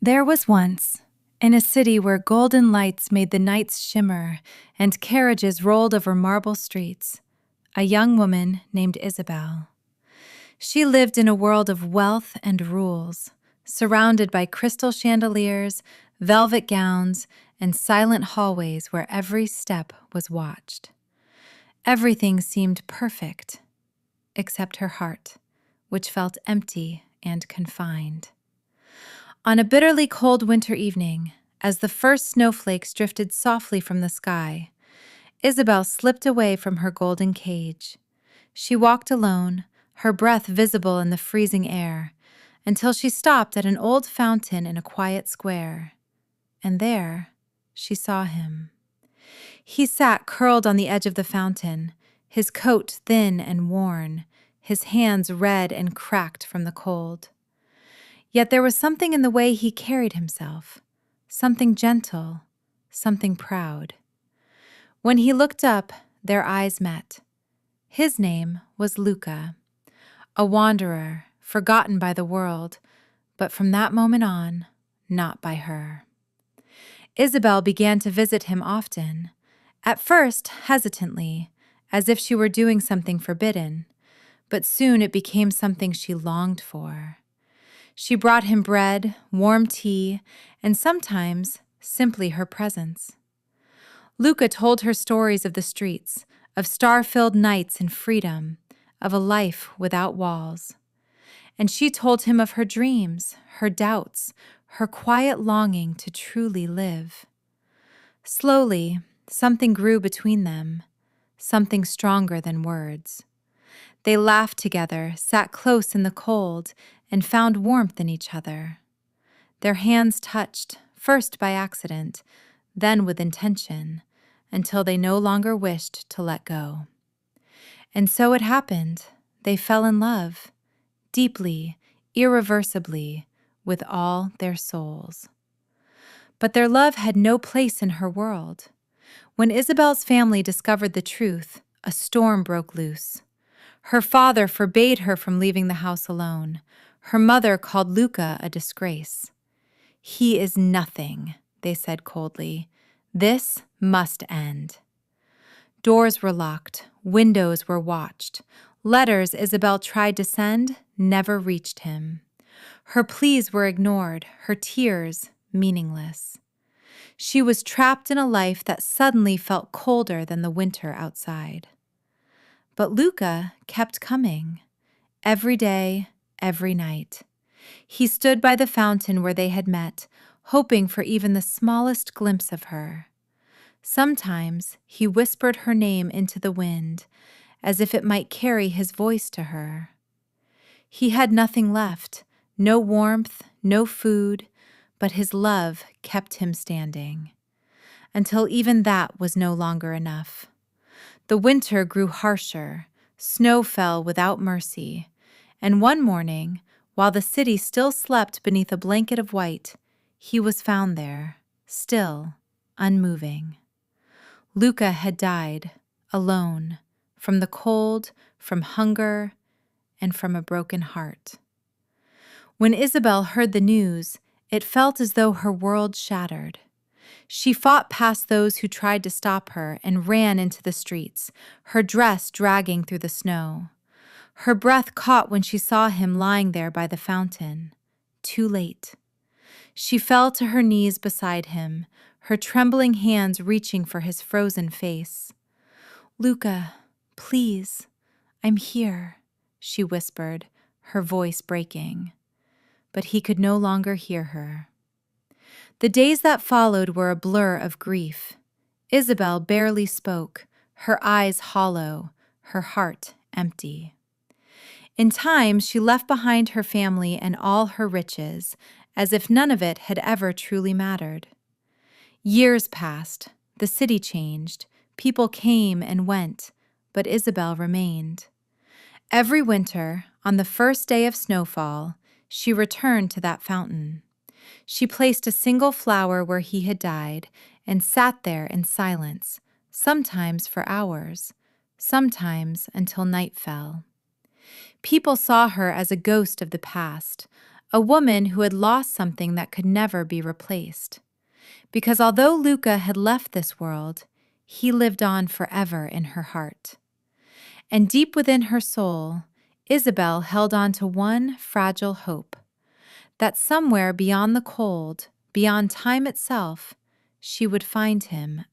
There was once, in a city where golden lights made the nights shimmer and carriages rolled over marble streets, a young woman named Isabel. She lived in a world of wealth and rules, surrounded by crystal chandeliers, velvet gowns, and silent hallways where every step was watched. Everything seemed perfect, except her heart, which felt empty and confined. On a bitterly cold winter evening, as the first snowflakes drifted softly from the sky, Isabel slipped away from her golden cage. She walked alone, her breath visible in the freezing air, until she stopped at an old fountain in a quiet square. And there, she saw him. He sat curled on the edge of the fountain, his coat thin and worn, his hands red and cracked from the cold. Yet there was something in the way he carried himself, something gentle, something proud. When he looked up, their eyes met. His name was Luca, a wanderer, forgotten by the world, but from that moment on, not by her. Isabel began to visit him often, at first hesitantly, as if she were doing something forbidden, but soon it became something she longed for. She brought him bread, warm tea, and sometimes simply her presence. Luca told her stories of the streets, of star-filled nights and freedom, of a life without walls. And she told him of her dreams, her doubts, her quiet longing to truly live. Slowly, something grew between them, something stronger than words. They laughed together, sat close in the cold, and found warmth in each other. Their hands touched, first by accident, then with intention, until they no longer wished to let go. And so it happened. They fell in love, deeply, irreversibly, with all their souls. But their love had no place in her world. When Isabel's family discovered the truth, a storm broke loose. Her father forbade her from leaving the house alone. Her mother called Luca a disgrace. "He is nothing," they said coldly. "This must end." Doors were locked, windows were watched. Letters Isabel tried to send never reached him. Her pleas were ignored, her tears meaningless. She was trapped in a life that suddenly felt colder than the winter outside. But Luca kept coming, every day, every night. He stood by the fountain where they had met, hoping for even the smallest glimpse of her. Sometimes he whispered her name into the wind, as if it might carry his voice to her. He had nothing left, no warmth, no food, but his love kept him standing, until even that was no longer enough. The winter grew harsher, snow fell without mercy, and one morning, while the city still slept beneath a blanket of white, he was found there, still, unmoving. Luca had died, alone, from the cold, from hunger, and from a broken heart. When Isabel heard the news, it felt as though her world shattered. She fought past those who tried to stop her and ran into the streets, her dress dragging through the snow. Her breath caught when she saw him lying there by the fountain. Too late. She fell to her knees beside him, her trembling hands reaching for his frozen face. "Luca, please, I'm here," she whispered, her voice breaking. But he could no longer hear her. The days that followed were a blur of grief. Isabel barely spoke, her eyes hollow, her heart empty. In time, she left behind her family and all her riches, as if none of it had ever truly mattered. Years passed, the city changed, people came and went, but Isabel remained. Every winter, on the first day of snowfall, she returned to that fountain. She placed a single flower where he had died and sat there in silence, sometimes for hours, sometimes until night fell. People saw her as a ghost of the past, a woman who had lost something that could never be replaced. Because although Luca had left this world, he lived on forever in her heart. And deep within her soul, Isabel held on to one fragile hope, that somewhere beyond the cold, beyond time itself, she would find him again.